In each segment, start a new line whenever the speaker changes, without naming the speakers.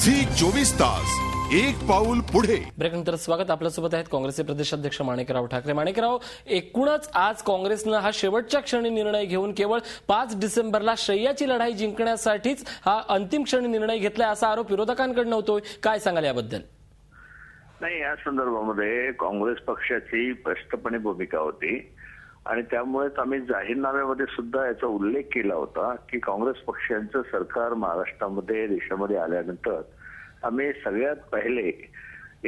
Zee 24 तास एक पाऊल पुढे।
ब्रेकनंतर स्वागत आपल्यासोबत आहेत काँग्रेसचे प्रदेशाध्यक्ष माणिकराव ठाकरे। माणिकराव, एकूणच आज काँग्रेसनं हा शेवटच्या क्षणी निर्णय घेऊन केवळ 5 डिसेंबरला शय्याची लढाई जिंकण्यासाठीच हा अंतिम क्षणी निर्णय घेतलाय असा आरोप विरोधकांकडून होतोय, काय सांगाल याबद्दल?
नाही, या संदर्भामध्ये काँग्रेस पक्षाची स्पष्टपणे भूमिका होती आणि त्यामुळेच आम्ही जाहीरनाम्यामध्ये सुद्धा याचा उल्लेख केला होता की काँग्रेस पक्षाचं सरकार महाराष्ट्रामध्ये देशामध्ये आल्यानंतर आम्ही सगळ्यात पहिले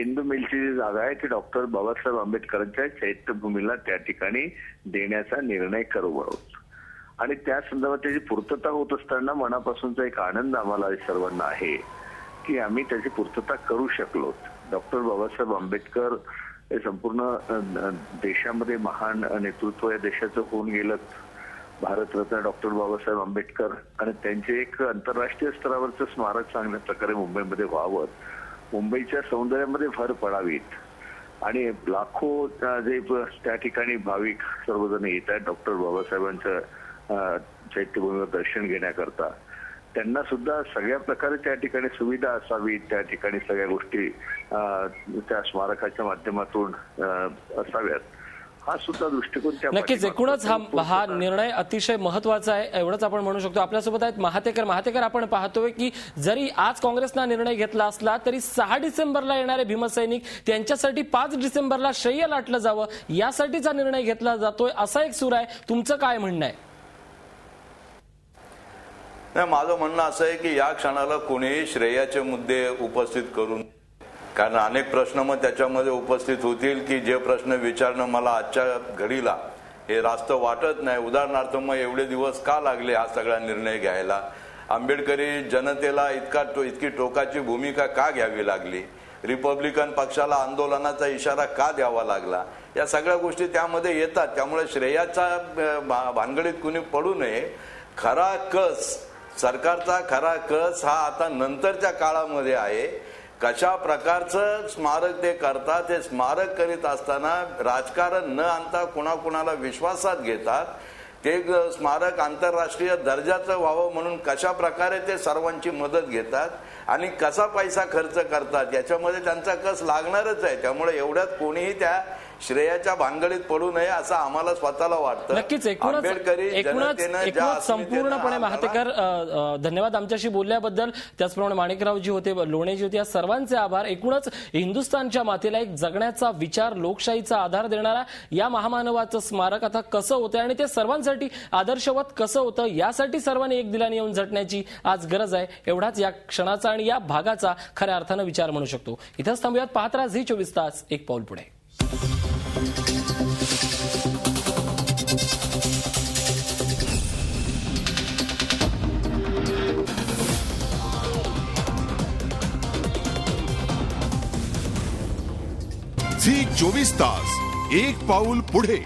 इंदू मिलची जी जागा आहे ती डॉक्टर बाबासाहेब आंबेडकरांच्या चैत्यभूमीला त्या ठिकाणी देण्याचा निर्णय करू आहोत आणि त्या संदर्भात त्याची पूर्तता होत असताना मनापासूनचा एक आनंद आम्हाला सर्वांना आहे की आम्ही त्याची पूर्तता करू शकलो। डॉक्टर बाबासाहेब आंबेडकर हे संपूर्ण देशामध्ये महान नेतृत्व या देशाचं होऊन गेलं। भारतरत्न डॉक्टर बाबासाहेब आंबेडकर आणि त्यांचे एक आंतरराष्ट्रीय स्तरावरचं स्मारक चांगल्या प्रकारे मुंबईमध्ये व्हावं, मुंबईच्या सौंदर्यामध्ये भर पडावीत आणि लाखो जे त्या ठिकाणी भाविक सर्वजण येत आहेत डॉक्टर बाबासाहेबांचं चैत्यभूमीवर दर्शन घेण्याकरता, त्यांना सुद्धा सगळ्या प्रकारे त्या ठिकाणी सुविधा असावी, त्या ठिकाणी सगळ्या गोष्टी त्या स्मारकाच्या माध्यमातून असाव्यात, हा सुद्धा दृष्टिकोन त्या
नक्कीच। एकूणच हा निर्णय अतिशय महत्वाचा आहे एवढंच आपण म्हणू शकतो। आपल्यासोबत आहेत महातेकर। आपण पाहतोय की जरी आज काँग्रेसनं निर्णय घेतला असला तरी 6 डिसेंबरला येणारे भीमसैनिक त्यांच्यासाठी 5 डिसेंबरला शय्या लाटलं जावं यासाठीचा निर्णय घेतला जातोय असा एक सूर आहे, तुमचं काय म्हणणं आहे?
नाही, माझं म्हणणं असं आहे की या क्षणाला कोणीही श्रेयाचे मुद्दे उपस्थित करून, कारण अनेक प्रश्न मग त्याच्यामध्ये उपस्थित होतील की जे प्रश्न विचारणं मला आजच्या घडीला हे रास्त वाटत नाही। उदाहरणार्थ, मग एवढे दिवस का लागले हा सगळा निर्णय घ्यायला? आंबेडकरी जनतेला इतकी टोकाची भूमिका का घ्यावी लागली? रिपब्लिकन पक्षाला आंदोलनाचा इशारा का द्यावा लागला? या सगळ्या गोष्टी त्यामध्ये येतात। त्यामुळे श्रेयाचा भानगडीत कुणी पडू नये। खरा कस, सरकारचा खरा कस हा आता नंतरच्या काळामध्ये आहे। कशा प्रकारचं स्मारक ते करतात, ते स्मारक करीत असताना राजकारण न आणता कुणाकुणाला विश्वासात घेतात, ते स्मारक आंतरराष्ट्रीय दर्जाचं व्हावं म्हणून कशा प्रकारे ते सर्वांची मदत घेतात आणि कसा पैसा खर्च करतात याच्यामध्ये त्यांचा कस लागणारच आहे। त्यामुळे एवढ्यात कोणीही त्या श्रेयाच्या भानगडीत पडू नये असं आम्हाला स्वतःला वाटतं।
नक्कीच। एकूणच संपूर्णपणे महातेकर, धन्यवाद आमच्याशी बोलल्याबद्दल। त्याचप्रमाणे माणिकरावजी होते, लोणेजी होते, या सर्वांचे आभार। एकूणच हिंदुस्थानच्या मातेला एक जगण्याचा विचार, लोकशाहीचा आधार देणारा या महामानवाचं स्मारक आता कसं होतं आणि ते सर्वांसाठी आदर्शवत कसं होतं यासाठी सर्वांनी एक दिलाने येऊन झटण्याची आज गरज आहे, एवढाच या क्षणाचा आणि या भागाचा खऱ्या अर्थानं विचार म्हणू शकतो। इथंच थांबूयात, पाहत राहा झी 24 तास एक पाऊल पुढे।
झी 24 तास एक पाऊल पुढे।